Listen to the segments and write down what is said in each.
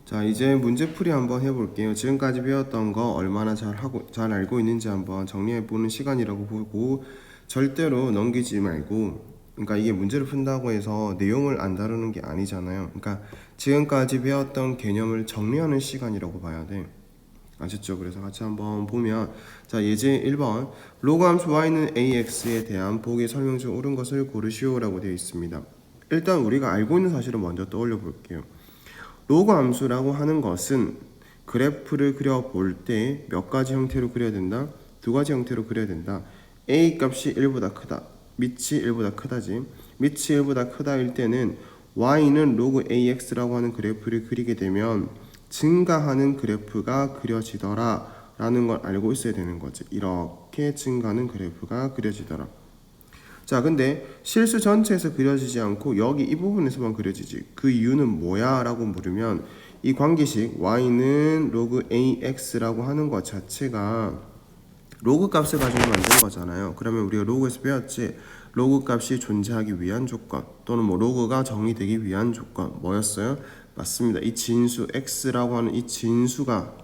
자, 이제 문제풀이 한번 해볼게요. 지금까지 배웠던 거 얼마나 잘 알고 있는지 한번 정리해보는 시간이라고 보고, 절대로 넘기지 말고, 그러니까 이게 문제를 푼다고 해서 내용을 안 다루는 게 아니잖아요. 그러니까 지금까지 배웠던 개념을 정리하는 시간이라고 봐야 돼. 아셨죠? 그래서 같이 한번 보면, 자, 예제 1번 로그 함수 y는 ax에 대한 보기 설명 중 옳은 것을 고르시오 라고 되어 있습니다. 일단 우리가 알고 있는 사실을 먼저 떠올려 볼게요. 로그 함수라고 하는 것은 그래프를 그려볼 때 몇 가지 형태로 그려야 된다? 두 가지 형태로 그려야 된다. a 값이 1보다 크다. 밑이 1보다 크다지. 밑이 1보다 크다일 때는 y는 로그 ax라고 하는 그래프를 그리게 되면 증가하는 그래프가 그려지더라 라는 걸 알고 있어야 되는 거지. 이렇게 증가하는 그래프가 그려지더라. 자, 근데 실수 전체에서 그려지지 않고 여기 이 부분에서만 그려지지. 그 이유는 뭐야? 라고 물으면 이 관계식 y는 로그 ax라고 하는 것 자체가 로그 값을 가지고 만든 거잖아요. 그러면 우리가 로그에서 배웠지. 로그 값이 존재하기 위한 조건 또는 뭐 로그가 정의되기 위한 조건 뭐였어요? 맞습니다. 이 진수 x라고 하는 이 진수가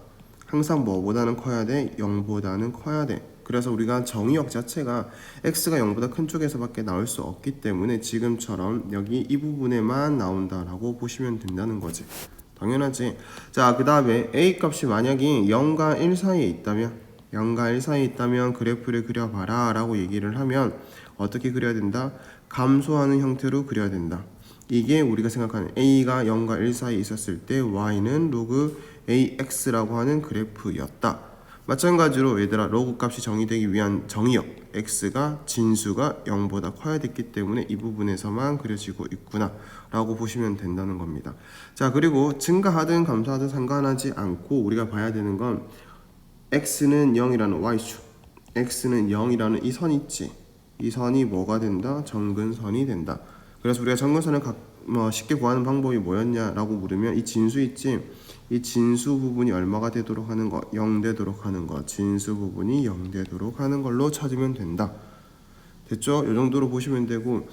항상 뭐보다는 커야 돼? 0보다는 커야 돼. 그래서 우리가 정의역 자체가 x가 0보다 큰 쪽에서밖에 나올 수 없기 때문에 지금처럼 여기 이 부분에만 나온다라고 보시면 된다는 거지. 당연하지. 자, 그 다음에 a 값이 만약에 0과 1 사이에 있다면 0과 1 사이에 있다면 그래프를 그려봐라 라고 얘기를 하면 어떻게 그려야 된다? 감소하는 형태로 그려야 된다. 이게 우리가 생각하는 a가 0과 1 사이에 있었을 때 y는 로그 ax라고 하는 그래프였다. 마찬가지로 얘들아 로그 값이 정의되기 위한 정의역 x가 진수가 0보다 커야 됐기 때문에 이 부분에서만 그려지고 있구나 라고 보시면 된다는 겁니다. 자, 그리고 증가하든 감소하든 상관하지 않고 우리가 봐야 되는 건 x는 0이라는 y축, x는 0이라는 이 선 있지. 이 선이 뭐가 된다? 정근선이 된다. 그래서 우리가 정근선을 쉽게 구하는 방법이 뭐였냐라고 물으면 이 진수 있지. 이 진수 부분이 얼마가 되도록 하는 거? 0 되도록 하는 거. 진수 부분이 0 되도록 하는 걸로 찾으면 된다. 됐죠? 이 정도로 보시면 되고,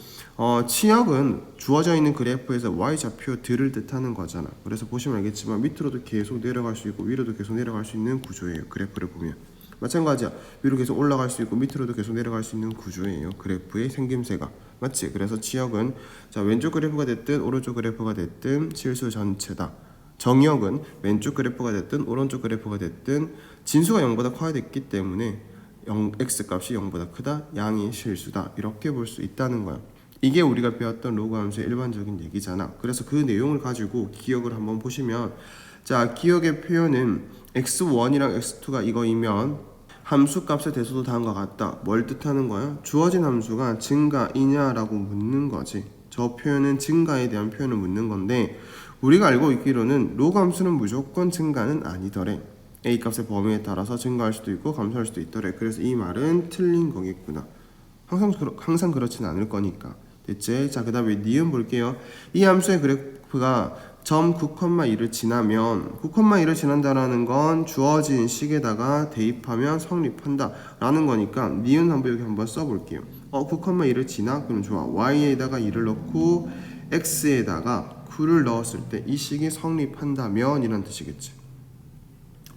치역은 주어져 있는 그래프에서 y좌표들을 뜻하는 거잖아. 그래서 보시면 알겠지만 밑으로도 계속 내려갈 수 있고 위로도 계속 내려갈 수 있는 구조예요. 그래프를 보면 마찬가지야. 위로 계속 올라갈 수 있고 밑으로도 계속 내려갈 수 있는 구조예요. 그래프의 생김새가 맞지? 그래서 치역은 자, 왼쪽 그래프가 됐든 오른쪽 그래프가 됐든 실수 전체다. 정역은 왼쪽 그래프가 됐든 오른쪽 그래프가 됐든 진수가 0보다 커야 됐기 때문에 x 값이 0보다 크다, 양이 실수다 이렇게 볼 수 있다는 거야. 이게 우리가 배웠던 로그 함수의 일반적인 얘기잖아. 그래서 그 내용을 가지고 기억을 한번 보시면 자, 기억의 표현은 x1이랑 x2가 이거이면 함수 값의 대소도 다음과 같다. 뭘 뜻하는 거야? 주어진 함수가 증가이냐라고 묻는 거지. 저 표현은 증가에 대한 표현을 묻는 건데 우리가 알고 있기로는 로그 함수는 무조건 증가는 아니더래. a 값의 범위에 따라서 증가할 수도 있고 감소할 수도 있더래. 그래서 이 말은 틀린 거겠구나. 항상 그렇진 않을 거니까. 됐지? 자, 그 다음에 니은 볼게요. 이 함수의 그래프가 점 9,1을 지나면 9,1을 지난다라는 건 주어진 식에다가 대입하면 성립한다 라는 거니까 니은 한번 여기 한번 써볼게요. 9,1을 지나? 그럼 좋아. y에다가 2를 넣고 x에다가 9를 넣었을 때 이 식이 성립한다면 이란 뜻이겠지.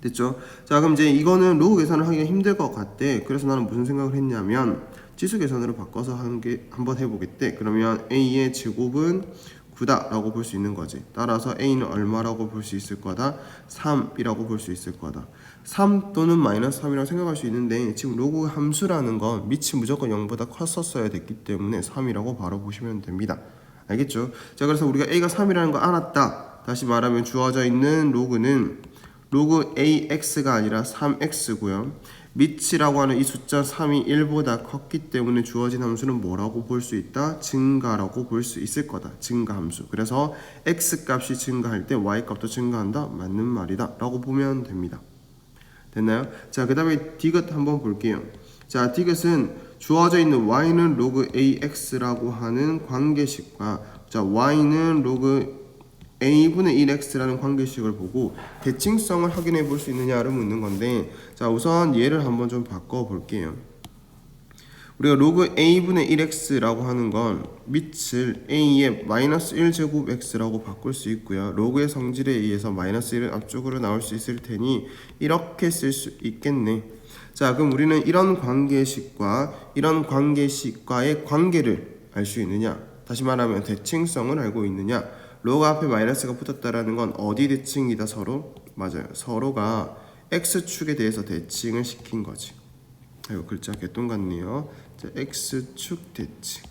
됐죠? 자, 그럼 이제 이거는 로그 계산을 하기가 힘들 것 같대. 그래서 나는 무슨 생각을 했냐면 지수 계산으로 바꿔서 한번 해보겠대. 그러면 a의 제곱은 9다 라고 볼 수 있는 거지. 따라서 a는 얼마라고 볼 수 있을 거다? 3이라고 볼 수 있을 거다. 3 또는 마이너스 3이라고 생각할 수 있는데 지금 로그 함수라는 건 밑이 무조건 0보다 컸었어야 됐기 때문에 3이라고 바로 보시면 됩니다. 알겠죠? 자, 그래서 우리가 a가 3이라는 거 알았다. 다시 말하면 주어져 있는 로그는 로그 ax가 아니라 3x고요. 밑이라고 하는 이 숫자 3이 1보다 컸기 때문에 주어진 함수는 뭐라고 볼 수 있다? 증가라고 볼 수 있을 거다. 증가 함수. 그래서 x 값이 증가할 때 y 값도 증가한다. 맞는 말이다 라고 보면 됩니다. 됐나요? 자, 그 다음에 디귿 한번 볼게요. 자, 디귿은 주어져 있는 y는 로그 ax라고 하는 관계식과 자, y는 로그 a분의 1x라는 관계식을 보고 대칭성을 확인해 볼 수 있느냐를 묻는 건데 자, 우선 얘를 한번 좀 바꿔 볼게요. 우리가 로그 a분의 1x라고 하는 건 밑을 a의 마이너스 1제곱 x라고 바꿀 수 있고요. 로그의 성질에 의해서 마이너스 1은 앞쪽으로 나올 수 있을 테니 이렇게 쓸 수 있겠네. 자, 그럼 우리는 이런 관계식과 이런 관계식과의 관계를 알 수 있느냐? 다시 말하면 대칭성을 알고 있느냐? 로그 앞에 마이너스가 붙었다라는 건 어디 대칭이다 서로? 맞아요. 서로가 x축에 대해서 대칭을 시킨 거지. 이거 글자 개똥 같네요. 자, x축 대칭.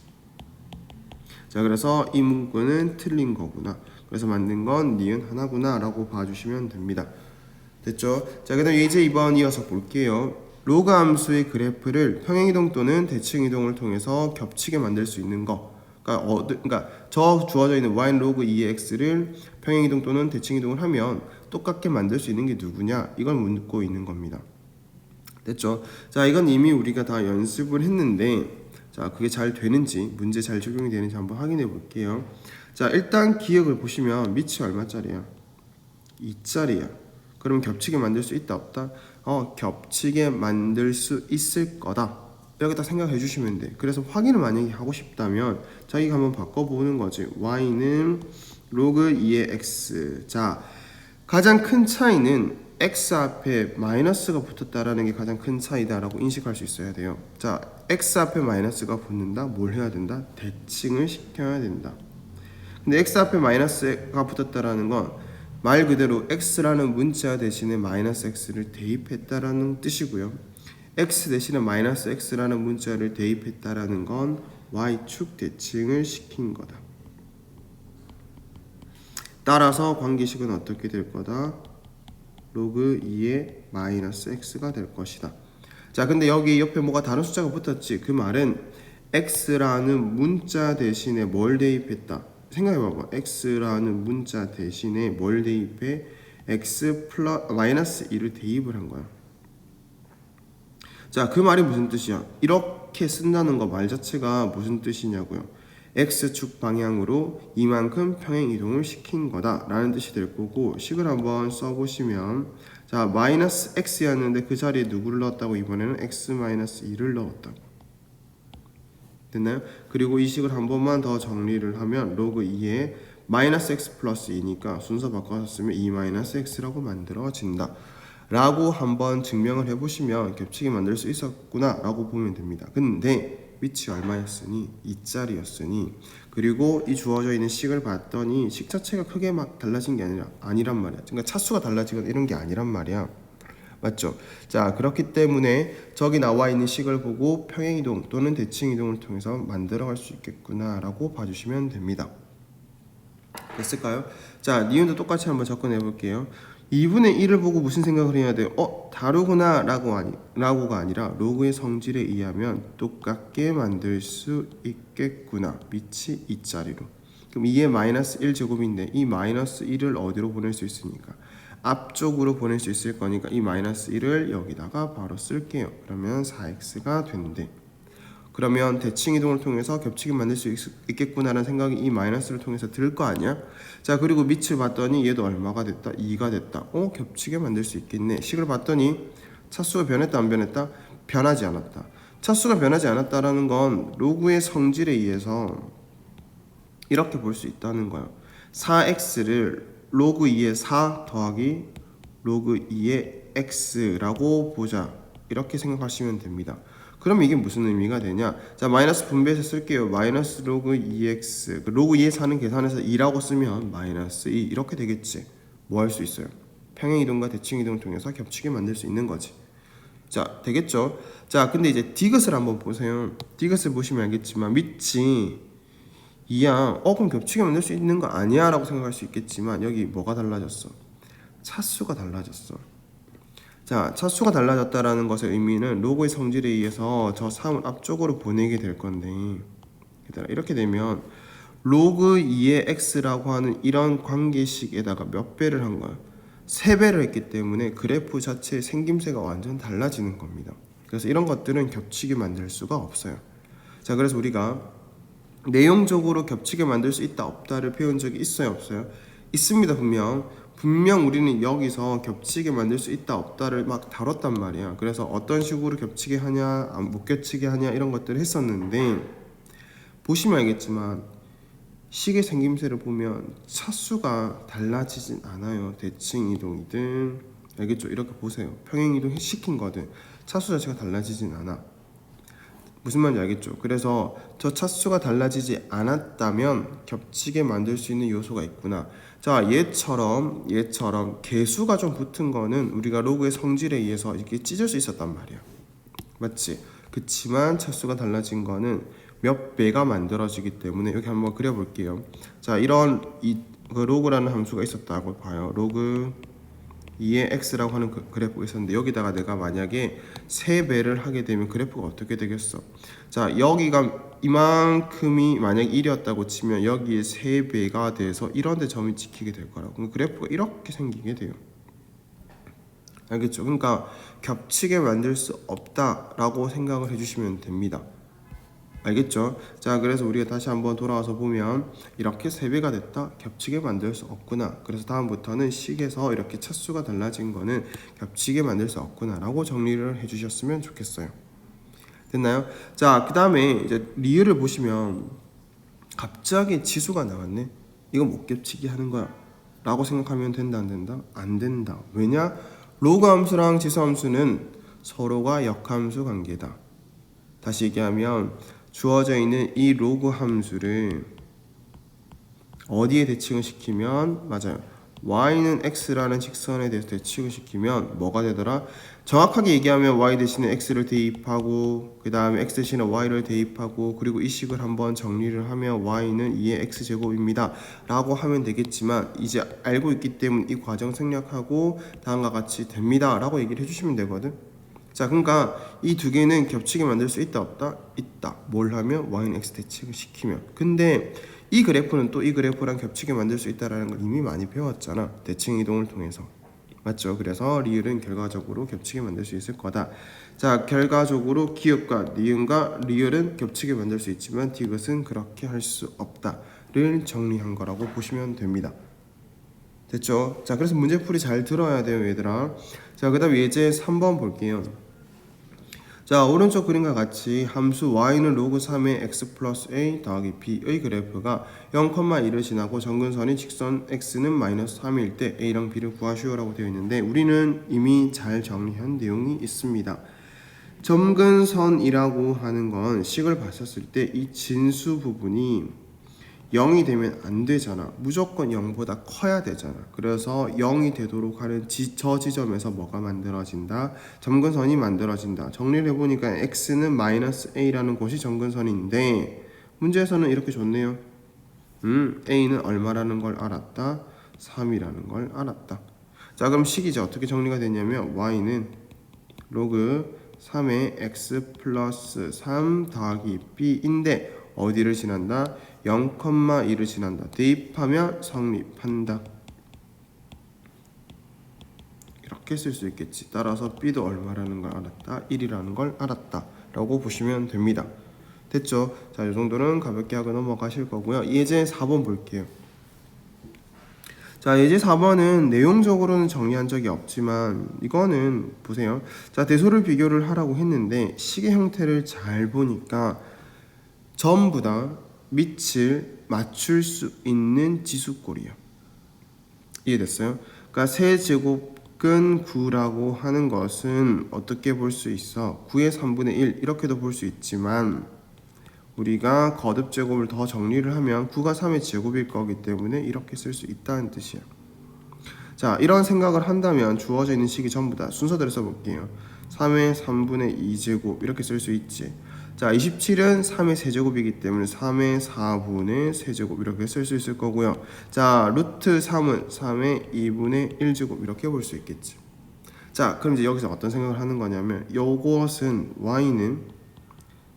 자, 그래서 이 문구는 틀린 거구나. 그래서 만든 건 니은 하나구나 라고 봐주시면 됩니다. 됐죠? 자, 그 다음 예제 2번 이어서 볼게요. 로그 함수의 그래프를 평행이동 또는 대칭이동을 통해서 겹치게 만들 수 있는 거. 그러니까 저 주어져 있는 y 로그 2의 x를 평행이동 또는 대칭이동을 하면 똑같게 만들 수 있는 게 누구냐? 이걸 묻고 있는 겁니다. 됐죠? 자, 이건 이미 우리가 다 연습을 했는데, 자, 그게 잘 되는지, 문제 잘 적용이 되는지 한번 확인해 볼게요. 자, 일단 기억을 보시면 밑이 얼마짜리야? 2짜리야. 그럼 겹치게 만들 수 있다 없다? 겹치게 만들 수 있을 거다. 이렇게 딱 생각해 주시면 돼. 그래서 확인을 만약에 하고 싶다면 자기가 한번 바꿔보는 거지. y는 로그 2의 x. 자, 가장 큰 차이는 x 앞에 마이너스가 붙었다라는 게 가장 큰 차이다라고 인식할 수 있어야 돼요. 자, x 앞에 마이너스가 붙는다? 뭘 해야 된다? 대칭을 시켜야 된다. 근데 x 앞에 마이너스가 붙었다라는 건 말 그대로 x라는 문자 대신에 마이너스 x를 대입했다라는 뜻이고요. x 대신에 마이너스 x라는 문자를 대입했다라는 건 y축 대칭을 시킨 거다. 따라서 관계식은 어떻게 될 거다? 로그 2의 마이너스 x가 될 것이다. 자, 근데 여기 옆에 뭐가 다른 숫자가 붙었지? 그 말은 x라는 문자 대신에 뭘 대입했다? 생각해봐봐. x라는 문자 대신에 뭘 대입해? x 플러스 마이너스 2를 대입을 한 거야. 자, 그 말이 무슨 뜻이야? 이렇게 쓴다는 거 말 자체가 무슨 뜻이냐고요? x축 방향으로 이만큼 평행 이동을 시킨 거다 라는 뜻이 될 거고, 식을 한번 써보시면, 자, 마이너스 x였는데 그 자리에 누구를 넣었다고? 이번에는 x 마이너스 2를 넣었다고. 됐나요? 그리고 이 식을 한 번만 더 정리를 하면 로그 2에 마이너스 x 플러스 2니까 순서 바꿔서 쓰면 2 마이너스 x라고 만들어진다 라고 한번 증명을 해보시면 겹치게 만들 수 있었구나 라고 보면 됩니다. 근데 위치 얼마였으니? 2짜리였으니, 그리고 이 주어져 있는 식을 봤더니 식 자체가 크게 막 달라진 게 아니란 말이야. 그러니까 차수가 달라지거나 이런 게 아니란 말이야. 맞죠? 자, 그렇기 때문에 저기 나와 있는 식을 보고 평행이동 또는 대칭이동을 통해서 만들어갈 수 있겠구나 라고 봐주시면 됩니다. 됐을까요? 자, 니은도 똑같이 한번 접근해 볼게요. 2분의 1을 보고 무슨 생각을 해야 돼요? 다르구나 라고가 아니라 로그의 성질에 의하면 똑같게 만들 수 있겠구나. 밑이 2짜리로. 그럼 2의 마이너스 1제곱인데 이 마이너스 1을 어디로 보낼 수 있으니까? 앞쪽으로 보낼 수 있을 거니까 이 마이너스 1을 여기다가 바로 쓸게요. 그러면 4x가 된대. 그러면 대칭이동을 통해서 겹치게 만들 수 있겠구나라는 생각이 이 마이너스를 통해서 들 거 아니야? 자, 그리고 밑을 봤더니 얘도 얼마가 됐다? 2가 됐다. 겹치게 만들 수 있겠네. 식을 봤더니 차수가 변했다 안 변했다? 변하지 않았다. 차수가 변하지 않았다라는 건 로그의 성질에 의해서 이렇게 볼 수 있다는 거예요. 4x를 로그 2의 4 더하기 로그 2의 x라고 보자. 이렇게 생각하시면 됩니다. 그럼 이게 무슨 의미가 되냐? 자, 마이너스 분배해서 쓸게요. 마이너스 로그 2x. 로그 2의 4는 계산해서 2라고 쓰면 마이너스 2 이렇게 되겠지. 뭐 할 수 있어요? 평행이동과 대칭이동을 통해서 겹치게 만들 수 있는 거지. 자, 되겠죠? 자, 근데 이제 디귿을 한번 보세요. 디귿을 보시면 알겠지만 밑이 2야. 그럼 겹치게 만들 수 있는 거 아니야? 라고 생각할 수 있겠지만 여기 뭐가 달라졌어? 차수가 달라졌어. 자, 차수가 달라졌다라는 것의 의미는 로그의 성질에 의해서 저 3을 앞쪽으로 보내게 될 건데, 이렇게 되면 로그 2의 x라고 하는 이런 관계식에다가 몇 배를 한 거야? 3배를 했기 때문에 그래프 자체의 생김새가 완전 달라지는 겁니다. 그래서 이런 것들은 겹치게 만들 수가 없어요. 자, 그래서 우리가 내용적으로 겹치게 만들 수 있다 없다를 배운 적이 있어요 없어요? 있습니다. 분명 우리는 여기서 겹치게 만들 수 있다 없다를 막 다뤘단 말이야. 그래서 어떤 식으로 겹치게 하냐, 못 겹치게 하냐 이런 것들을 했었는데 보시면 알겠지만 식의 생김새를 보면 차수가 달라지진 않아요. 대칭 이동이든 알겠죠? 이렇게 보세요. 평행 이동 시킨 거든 차수 자체가 달라지진 않아. 무슨 말인지 알겠죠? 그래서 저 차수가 달라지지 않았다면 겹치게 만들 수 있는 요소가 있구나. 자, 얘처럼 개수가 좀 붙은 거는 우리가 로그의 성질에 의해서 이렇게 찢을 수 있었단 말이야. 맞지? 그치만 차수가 달라진 거는 몇 배가 만들어지기 때문에 여기 한번 그려볼게요. 자, 이런 그 로그라는 함수가 있었다고 봐요. 로그 2의 x라고 하는 그래프가 있었는데 여기다가 내가 만약에 3배를 하게 되면 그래프가 어떻게 되겠어? 자, 여기가 이만큼이 만약 1이었다고 치면 여기에 3배가 돼서 이런 데 점이 찍히게 될 거라고. 그럼 그래프가 이렇게 생기게 돼요. 알겠죠? 그러니까 겹치게 만들 수 없다라고 생각을 해주시면 됩니다. 알겠죠? 자, 그래서 우리가 다시 한번 돌아와서 보면 이렇게 3배가 됐다? 겹치게 만들 수 없구나. 그래서 다음부터는 식에서 이렇게 차수가 달라진 거는 겹치게 만들 수 없구나 라고 정리를 해주셨으면 좋겠어요. 됐나요? 자, 그 다음에 이제 리을을 보시면 갑자기 지수가 나왔네. 이거 못 겹치게 하는 거야 라고 생각하면 된다 안 된다? 안 된다. 왜냐? 로그 함수랑 지수 함수는 서로가 역함수 관계다. 다시 얘기하면 주어져 있는 이 로그 함수를 어디에 대칭을 시키면 맞아요. y는 x라는 직선에 대해서 대칭을 시키면 뭐가 되더라? 정확하게 얘기하면 y 대신에 x를 대입하고 그 다음에 x 대신에 y를 대입하고 그리고 이 식을 한번 정리를 하면 y는 2의 x제곱입니다 라고 하면 되겠지만 이제 알고 있기 때문에 이 과정 생략하고 다음과 같이 됩니다 라고 얘기를 해주시면 되거든. 자, 그러니까 이 두 개는 겹치게 만들 수 있다 없다? 있다. 뭘 하면? y는 x 대칭을 시키면. 근데 이 그래프는 또 이 그래프랑 겹치게 만들 수 있다라는 걸 이미 많이 배웠잖아. 대칭 이동을 통해서. 맞죠? 그래서 리을은 결과적으로 겹치게 만들 수 있을 거다. 자, 결과적으로 기읍과 니은과 리을은 겹치게 만들 수 있지만 디귿은 그렇게 할 수 없다를 정리한 거라고 보시면 됩니다. 됐죠? 자, 그래서 문제풀이 잘 들어야 돼요, 얘들아. 자, 그 다음 예제 3번 볼게요. 자, 오른쪽 그림과 같이 함수 y는 로그 3의 x 플러스 a 더하기 b의 그래프가 0,1을 지나고 점근선인 직선 x는 마이너스 3일 때 a랑 b를 구하시오라고 되어 있는데 우리는 이미 잘 정리한 내용이 있습니다. 점근선이라고 하는 건 식을 봤었을 때 이 진수 부분이 0이 되면 안 되잖아. 무조건 0보다 커야 되잖아. 그래서 0이 되도록 하는 저 지점에서 뭐가 만들어진다? 점근선이 만들어진다. 정리를 해보니까 x는 마이너스 a라는 곳이 점근선인데 문제에서는 이렇게 줬네요. a는 얼마라는 걸 알았다? 3이라는 걸 알았다. 자, 그럼 식이 이제 어떻게 정리가 되냐면 y는 로그 3의 x 플러스 3 더하기 b인데 어디를 지난다? 0,1을 지난다. 대입하면 성립한다. 이렇게 쓸 수 있겠지. 따라서 b도 얼마라는 걸 알았다. 1이라는 걸 알았다. 라고 보시면 됩니다. 됐죠? 자, 이 정도는 가볍게 하고 넘어가실 거고요. 예제 4번 볼게요. 자, 예제 4번은 내용적으로는 정리한 적이 없지만 이거는 보세요. 자, 대소를 비교를 하라고 했는데 식의 형태를 잘 보니까 전부 다 밑을 맞출 수 있는 지수꼴이에요. 이해됐어요? 그러니까 세제곱근 9라고 하는 것은 어떻게 볼 수 있어? 9의 3분의 1 이렇게도 볼 수 있지만 우리가 거듭 제곱을 더 정리를 하면 9가 3의 제곱일 거기 때문에 이렇게 쓸 수 있다는 뜻이야. 자, 이런 생각을 한다면 주어져 있는 식이 전부 다 순서대로 써볼게요. 3의 3분의 2제곱 이렇게 쓸 수 있지. 자, 27은 3의 세제곱이기 때문에 3의 4분의 세제곱 이렇게 쓸 수 있을 거고요. 자, 루트 3은 3의 2분의 1제곱 이렇게 볼 수 있겠지. 자, 그럼 이제 여기서 어떤 생각을 하는 거냐면 요것은 y는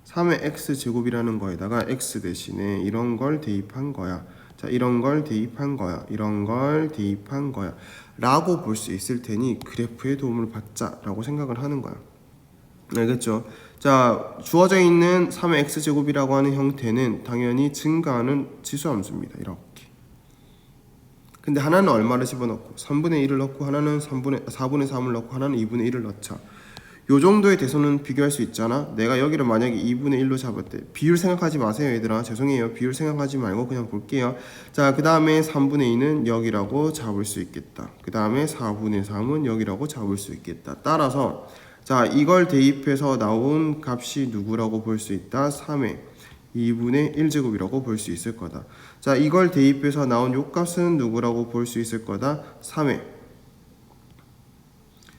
3의 x제곱이라는 거에다가 x 대신에 이런 걸 대입한 거야. 자, 이런 걸 대입한 거야. 이런 걸 대입한 거야. 라고 볼 수 있을 테니 그래프의 도움을 받자 라고 생각을 하는 거야. 알겠죠? 자, 주어져 있는 3의 x제곱이라고 하는 형태는 당연히 증가하는 지수함수입니다. 이렇게. 근데 하나는 얼마를 집어넣고 3분의 1을 넣고 하나는 4분의 3을 넣고 하나는 2분의 1을 넣자. 요 정도의 대소는 비교할 수 있잖아. 내가 여기를 만약에 2분의 1로 잡았대. 비율 생각하지 마세요 얘들아. 죄송해요. 비율 생각하지 말고 그냥 볼게요. 자, 그 다음에 3분의 2는 여기라고 잡을 수 있겠다. 그 다음에 4분의 3은 여기라고 잡을 수 있겠다. 따라서 자, 이걸 대입해서 나온 값이 누구라고 볼 수 있다? 3의 2분의 1제곱이라고 볼 수 있을 거다. 자, 이걸 대입해서 나온 요 값은 누구라고 볼 수 있을 거다? 3의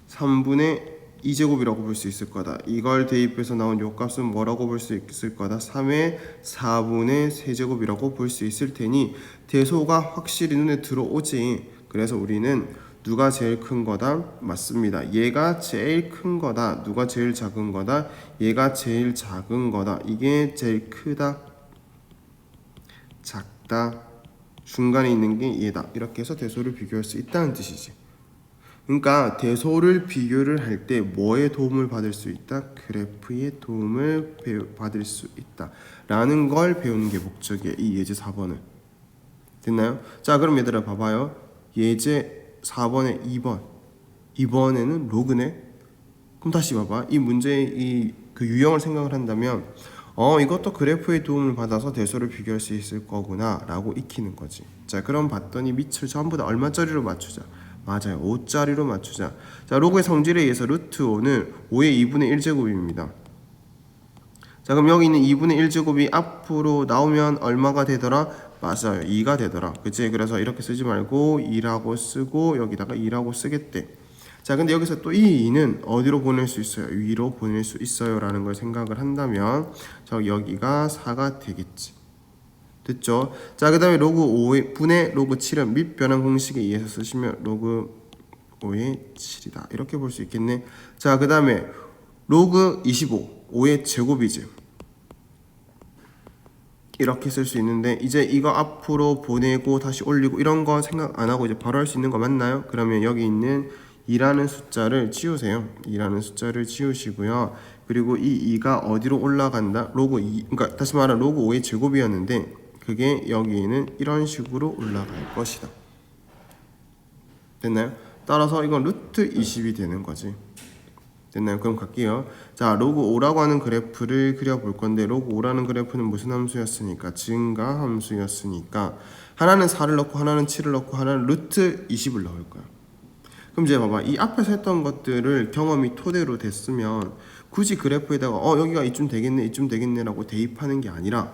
3분의 2제곱이라고 볼 수 있을 거다. 이걸 대입해서 나온 요 값은 뭐라고 볼 수 있을 거다? 3의 4분의 3제곱이라고 볼 수 있을 테니 대소가 확실히 눈에 들어오지. 그래서 우리는 누가 제일 큰 거다? 맞습니다. 얘가 제일 큰 거다. 누가 제일 작은 거다? 얘가 제일 작은 거다. 이게 제일 크다, 작다, 중간에 있는 게 얘다. 이렇게 해서 대소를 비교할 수 있다는 뜻이지. 그러니까 대소를 비교를 할 때 뭐의 도움을 받을 수 있다? 그래프의 도움을 받을 수 있다 라는 걸 배우는 게 목적이에요. 이 예제 4번은. 됐나요? 자, 그럼 얘들아 봐봐요. 예제 4번에 2번. 이번에는 로그네. 그럼 다시 봐봐. 이 문제의 그 유형을 생각을 한다면 이것도 그래프의 도움을 받아서 대소를 비교할 수 있을 거구나 라고 익히는 거지. 자, 그럼 봤더니 밑을 전부 다 얼마짜리로 맞추자. 맞아요. 5짜리로 맞추자. 자, 로그의 성질에 의해서 루트 5는 5의 2분의 1제곱입니다. 자, 그럼 여기 있는 2분의 1제곱이 앞으로 나오면 얼마가 되더라? 맞아요. 2가 되더라. 그치? 그래서 이렇게 쓰지 말고 2라고 쓰고 여기다가 2라고 쓰겠대. 자, 근데 여기서 또 이 2는 어디로 보낼 수 있어요? 위로 보낼 수 있어요 라는 걸 생각을 한다면 저 여기가 4가 되겠지. 됐죠? 자, 그 다음에 로그 5의 분의 로그 7은 밑 변환 공식에 의해서 쓰시면 로그 5의 7이다 이렇게 볼 수 있겠네. 자, 그 다음에 로그 25 5의 제곱이지. 이렇게 쓸 수 있는데 이제 이거 앞으로 보내고 다시 올리고 이런 거 생각 안 하고 이제 바로 할 수 있는 거 맞나요? 그러면 여기 있는 2라는 숫자를 지우세요. 2라는 숫자를 지우시고요. 그리고 이 2가 어디로 올라간다? 로그 2, 그러니까 다시 말하면 로그 5의 제곱이었는데 그게 여기에는 이런 식으로 올라갈 것이다. 됐나요? 따라서 이건 루트 20이 되는 거지. 됐나요? 그럼 갈게요. 자, 로그 5라고 하는 그래프를 그려볼 건데 로그 5라는 그래프는 무슨 함수였으니까? 증가 함수였으니까 하나는 4를 넣고 하나는 7을 넣고 하나는 루트 20을 넣을 거야. 그럼 이제 봐봐. 이 앞에서 했던 것들을 경험이 토대로 됐으면 굳이 그래프에다가 여기가 이쯤 되겠네 이쯤 되겠네 라고 대입하는 게 아니라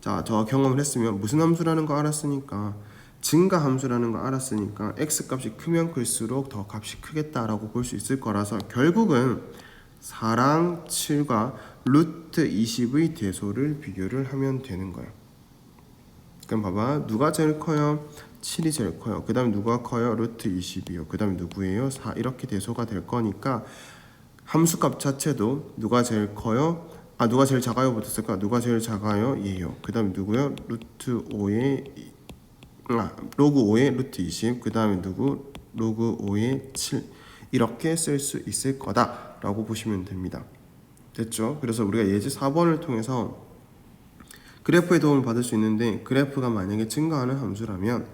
자, 저 경험을 했으면 무슨 함수라는 거 알았으니까 증가 함수라는 거 알았으니까 x값이 크면 클수록 더 값이 크겠다라고 볼 수 있을 거라서 결국은 4랑 7과 루트 20의 대소를 비교를 하면 되는 거예요. 그럼 봐봐. 누가 제일 커요? 7이 제일 커요. 그 다음에 누가 커요? 루트 20이요. 그 다음에 누구예요? 4. 이렇게 대소가 될 거니까 함수값 자체도 누가 제일 커요? 누가 제일 작아요 붙었을까? 누가 제일 작아요? 얘요. 그 다음에 누구요? 루트 5의 로그 5의 루트 20. 그 다음에 누구? 로그 5의 7. 이렇게 쓸 수 있을 거다 라고 보시면 됩니다. 됐죠? 그래서 우리가 예제 4번을 통해서 그래프의 도움을 받을 수 있는데 그래프가 만약에 증가하는 함수라면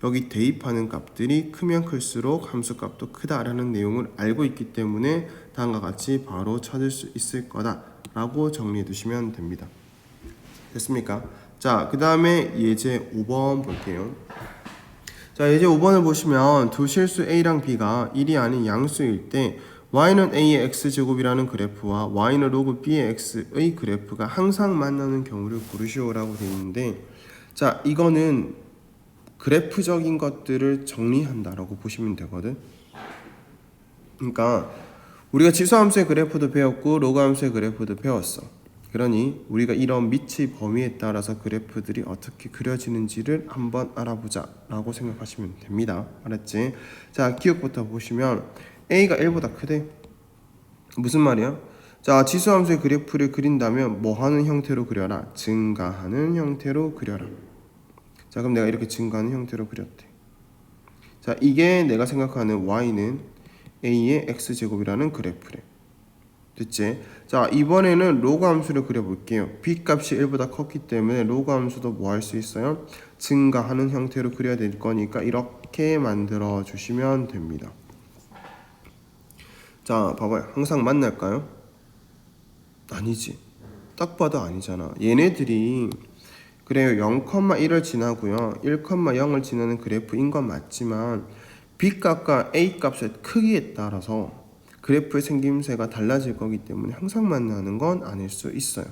여기 대입하는 값들이 크면 클수록 함수값도 크다라는 내용을 알고 있기 때문에 다음과 같이 바로 찾을 수 있을 거다 라고 정리해 두시면 됩니다. 됐습니까? 자, 그 다음에 예제 5번 볼게요. 자, 예제 5번을 보시면 두 실수 A랑 B가 1이 아닌 양수일 때 y는 A의 x제곱이라는 그래프와 y는 로그 B의 x의 그래프가 항상 만나는 경우를 고르시오라고 되어 있는데 자, 이거는 그래프적인 것들을 정리한다라고 보시면 되거든. 그러니까 우리가 지수함수의 그래프도 배웠고 로그함수의 그래프도 배웠어. 그러니 우리가 이런 밑의 범위에 따라서 그래프들이 어떻게 그려지는지를 한번 알아보자 라고 생각하시면 됩니다. 알았지? 자, 기억부터 보시면 A가 1보다 크대. 무슨 말이야? 자, 지수함수의 그래프를 그린다면 뭐 하는 형태로 그려라? 증가하는 형태로 그려라. 자, 그럼 내가 이렇게 증가하는 형태로 그렸대. 자, 이게 내가 생각하는 y는 a의 x제곱이라는 그래프래. 됐지? 자, 이번에는 로그 함수를 그려볼게요. b 값이 1보다 컸기 때문에 로그 함수도 뭐 할 수 있어요? 증가하는 형태로 그려야 될 거니까 이렇게 만들어 주시면 됩니다. 자, 봐봐요. 항상 만날까요? 아니지. 딱 봐도 아니잖아. 얘네들이 그래요. 0,1을 지나고요. 1,0을 지나는 그래프인 건 맞지만 b 값과 a 값의 크기에 따라서 그래프의 생김새가 달라질 거기 때문에 항상 만나는 건 아닐 수 있어요.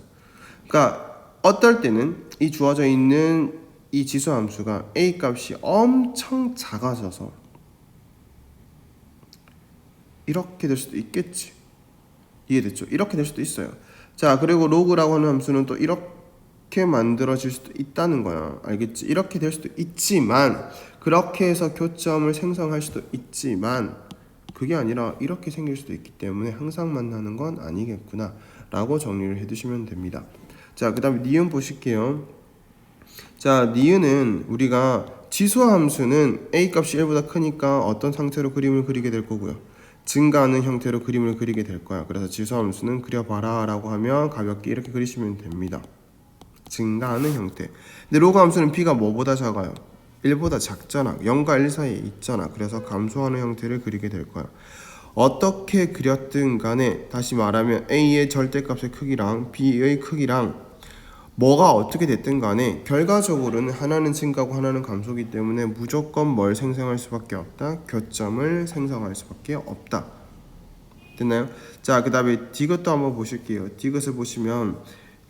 그러니까 어떨 때는 이 주어져 있는 이 지수 함수가 a 값이 엄청 작아져서 이렇게 될 수도 있겠지. 이해됐죠? 이렇게 될 수도 있어요. 자, 그리고 로그라고 하는 함수는 또 이렇게 만들어질 수도 있다는 거야. 알겠지? 이렇게 될 수도 있지만 그렇게 해서 교점을 생성할 수도 있지만 그게 아니라 이렇게 생길 수도 있기 때문에 항상 만나는 건 아니겠구나 라고 정리를 해두시면 됩니다. 자, 그 다음에 니은 보실게요. 자, 니은은 우리가 지수함수는 a 값이 1보다 크니까 어떤 상태로 그림을 그리게 될 거고요. 증가하는 형태로 그림을 그리게 될 거야. 그래서 지수함수는 그려봐라 라고 하면 가볍게 이렇게 그리시면 됩니다. 증가하는 형태. 근데 로그 함수는 b가 뭐보다 작아요? 1보다 작잖아. 0과 1 사이에 있잖아. 그래서 감소하는 형태를 그리게 될 거야. 어떻게 그렸든 간에 다시 말하면 a의 절대값의 크기랑 b의 크기랑 뭐가 어떻게 됐든 간에 결과적으로는 하나는 증가고 하나는 감소기 때문에 무조건 뭘 생성할 수밖에 없다. 교점을 생성할 수밖에 없다. 됐나요? 자, 그 다음에 디귿도 한번 보실게요. 디귿을 보시면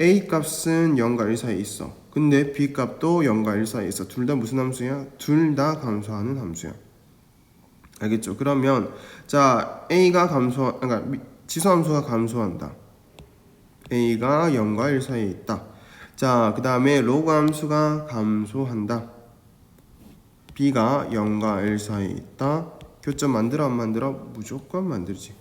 a 값은 0과 1 사이에 있어. 근데 b 값도 0과 1 사이에 있어. 둘 다 무슨 함수야? 둘 다 감소하는 함수야. 알겠죠? 그러면 자, a가 그러니까 지수함수가 감소한다. a가 0과 1 사이에 있다. 자, 그 다음에 로그 함수가 감소한다. b가 0과 1 사이에 있다. 교점 만들어 안 만들어? 무조건 만들지.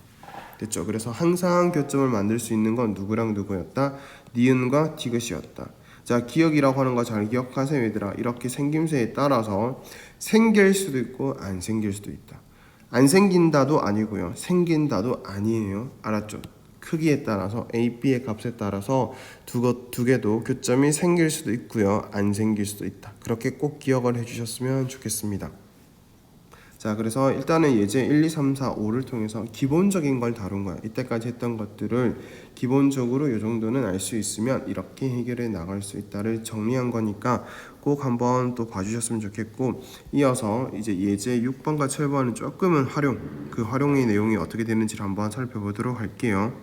됐죠? 그래서 항상 교점을 만들 수 있는 건 누구랑 누구였다? 니은과 디귿이었다. 자, 기억이라고 하는 거 잘 기억하세요, 얘들아. 이렇게 생김새에 따라서 생길 수도 있고 안 생길 수도 있다. 안 생긴다도 아니고요. 생긴다도 아니에요. 알았죠? 크기에 따라서 a, b의 값에 따라서 두 개도 교점이 생길 수도 있고요. 안 생길 수도 있다. 그렇게 꼭 기억을 해주셨으면 좋겠습니다. 자, 그래서 일단은 예제 1, 2, 3, 4, 5를 통해서 기본적인 걸 다룬 거야. 이때까지 했던 것들을 기본적으로 이 정도는 알 수 있으면 이렇게 해결해 나갈 수 있다를 정리한 거니까 꼭 한번 또 봐주셨으면 좋겠고, 이어서 이제 예제 6번과 7번은 조금은 활용의 내용이 어떻게 되는지를 한번 살펴보도록 할게요.